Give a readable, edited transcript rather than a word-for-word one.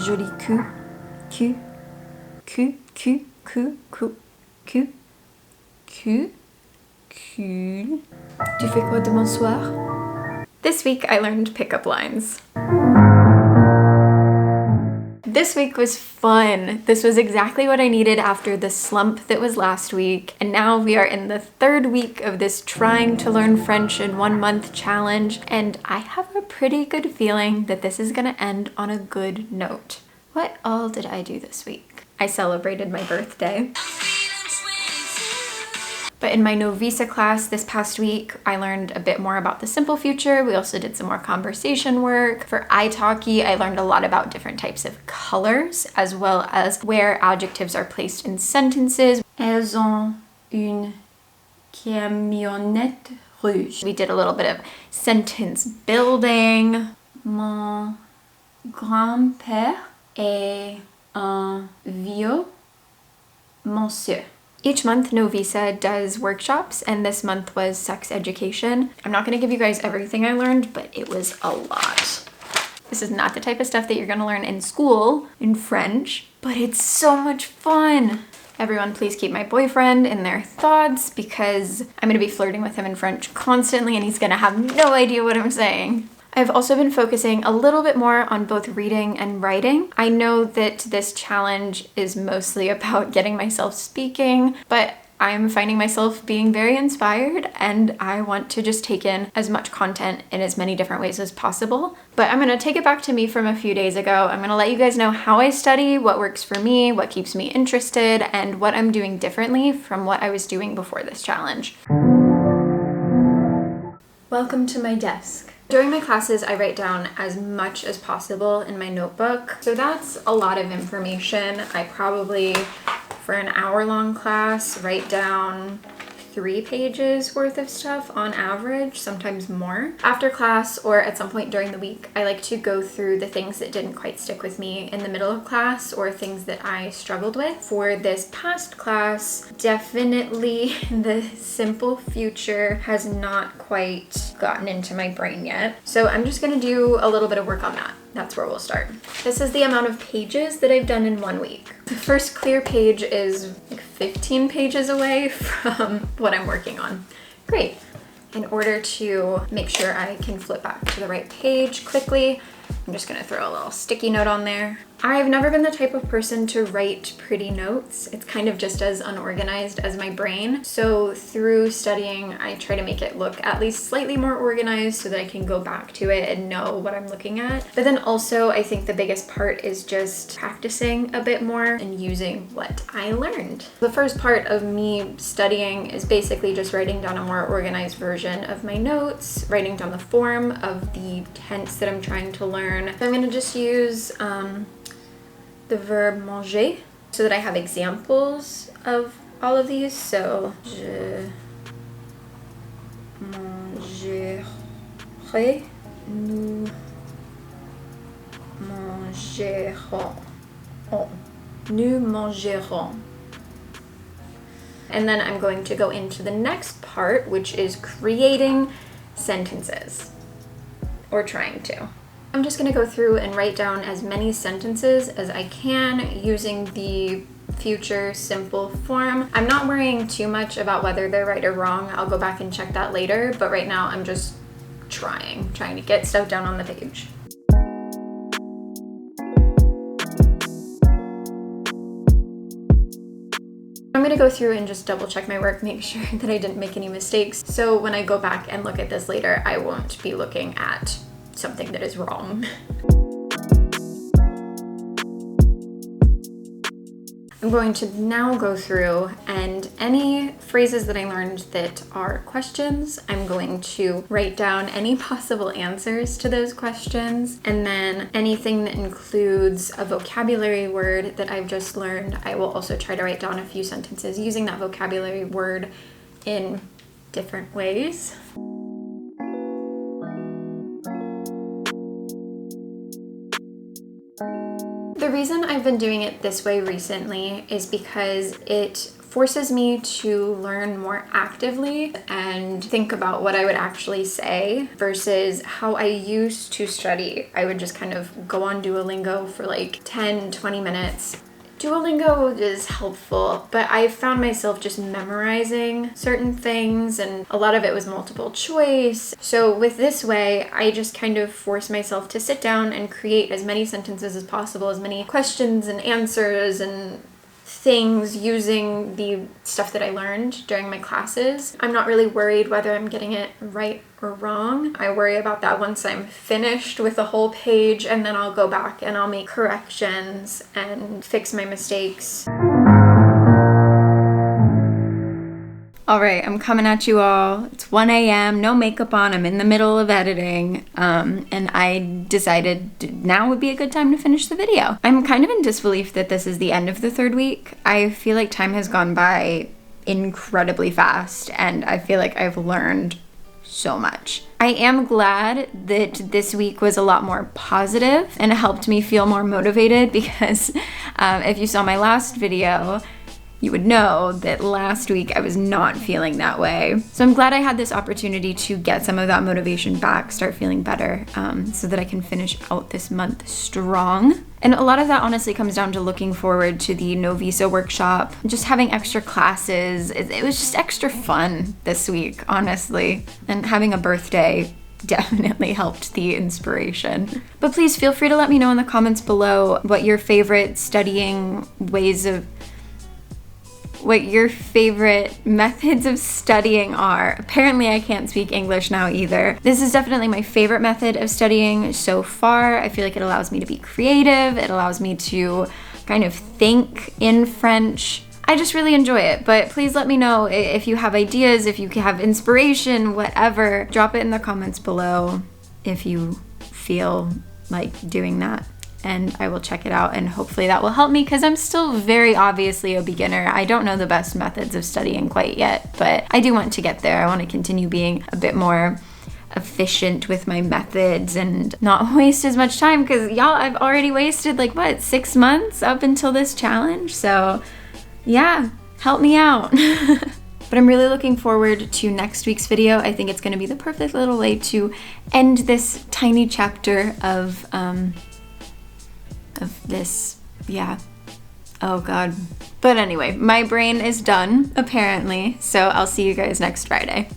joli cul, cul, cul, cul, cul, cul, cul, cul, cul. Tu fais quoi demain soir? This week I learned pickup lines. This week was fun. This was exactly what I needed after the slump that was last week. And now we are in the third week of this trying to learn French in 1 month challenge. And I have a pretty good feeling that this is gonna end on a good note. What all did I do this week? I celebrated my birthday. But in my nowisa class this past week, I learned a bit more about the simple future. We also did some more conversation work. For italki, I learned a lot about different types of colors, as well as where adjectives are placed in sentences. Elles ont une camionnette rouge. We did a little bit of sentence building. Mon grand-père est un vieux monsieur. Each month, Nowisa does workshops, and this month was sex education. I'm not gonna give you guys everything I learned, but it was a lot. This is not the type of stuff that you're gonna learn in school, in French, but it's so much fun. Everyone, please keep my boyfriend in their thoughts because I'm gonna be flirting with him in French constantly, and he's gonna have no idea what I'm saying. I've also been focusing a little bit more on both reading and writing. I know that this challenge is mostly about getting myself speaking, but I'm finding myself being very inspired and I want to just take in as much content in as many different ways as possible. But I'm gonna take it back to me from a few days ago. I'm gonna let you guys know how I study, what works for me, what keeps me interested, and what I'm doing differently from what I was doing before this challenge. Welcome to my desk. During my classes, I write down as much as possible in my notebook. So that's a lot of information. I probably, for an hour-long class, write down 3 pages worth of stuff on average, sometimes more. After class or at some point during the week, I like to go through the things that didn't quite stick with me in the middle of class or things that I struggled with. For this past class, definitely the simple future has not quite gotten into my brain yet. So I'm just gonna do a little bit of work on that. That's where we'll start. This is the amount of pages that I've done in 1 week. The first clear page is like 15 pages away from what I'm working on. Great. In order to make sure I can flip back to the right page quickly, I'm just gonna throw a little sticky note on there. I've never been the type of person to write pretty notes. It's kind of just as unorganized as my brain. So through studying, I try to make it look at least slightly more organized so that I can go back to it and know what I'm looking at. But then also, I think the biggest part is just practicing a bit more and using what I learned. The first part of me studying is basically just writing down a more organized version of my notes, writing down the form of the tense that I'm trying to learn. So I'm gonna just use the verb manger so that I have examples of all of these. So, je mangerai, nous mangerons, nous mangerons. And then I'm going to go into the next part, which is creating sentences, or trying to. I'm just gonna go through and write down as many sentences as I can using the future simple form. I'm not worrying too much about whether they're right or wrong. I'll go back and check that later, but right now I'm just trying to get stuff down on the page. I'm gonna go through and just double check my work, make sure that I didn't make any mistakes. So when I go back and look at this later, I won't be looking at something that is wrong. I'm going to now go through and any phrases that I learned that are questions, I'm going to write down any possible answers to those questions. And then anything that includes a vocabulary word that I've just learned, I will also try to write down a few sentences using that vocabulary word in different ways. The reason I've been doing it this way recently is because it forces me to learn more actively and think about what I would actually say versus how I used to study. I would just kind of go on Duolingo for like 10, 20 minutes. Duolingo is helpful, but I found myself just memorizing certain things, and a lot of it was multiple choice. So with this way, I just kind of force myself to sit down and create as many sentences as possible, as many questions and answers and things using the stuff that I learned during my classes. I'm not really worried whether I'm getting it right or wrong. I worry about that once I'm finished with the whole page, and then I'll go back and I'll make corrections and fix my mistakes. All right, I'm coming at you all. It's 1 a.m., no makeup on, I'm in the middle of editing, and I decided now would be a good time to finish the video. I'm kind of in disbelief that this is the end of the 3rd week. I feel like time has gone by incredibly fast, and I feel like I've learned so much. I am glad that this week was a lot more positive and it helped me feel more motivated because if you saw my last video, you would know that last week I was not feeling that way. So I'm glad I had this opportunity to get some of that motivation back, start feeling better, so that I can finish out this month strong. And a lot of that honestly comes down to looking forward to the nowisa workshop, just having extra classes. It was just extra fun this week, honestly. And having a birthday definitely helped the inspiration. But please feel free to let me know in the comments below what your favorite methods of studying are. Apparently I can't speak English now either. This is definitely my favorite method of studying so far. I feel like it allows me to be creative. It allows me to kind of think in French. I just really enjoy it, but please let me know if you have ideas, if you have inspiration, whatever. Drop it in the comments below if you feel like doing that, and I will check it out, and hopefully that will help me because I'm still very obviously a beginner. I don't know the best methods of studying quite yet, but I do want to get there. I want to continue being a bit more efficient with my methods and not waste as much time because y'all, I've already wasted like what, 6 months up until this challenge, so yeah, help me out. But I'm really looking forward to next week's video. I think it's going to be the perfect little way to end this tiny chapter of this, yeah. Oh God. But anyway, my brain is done, apparently, so I'll see you guys next Friday.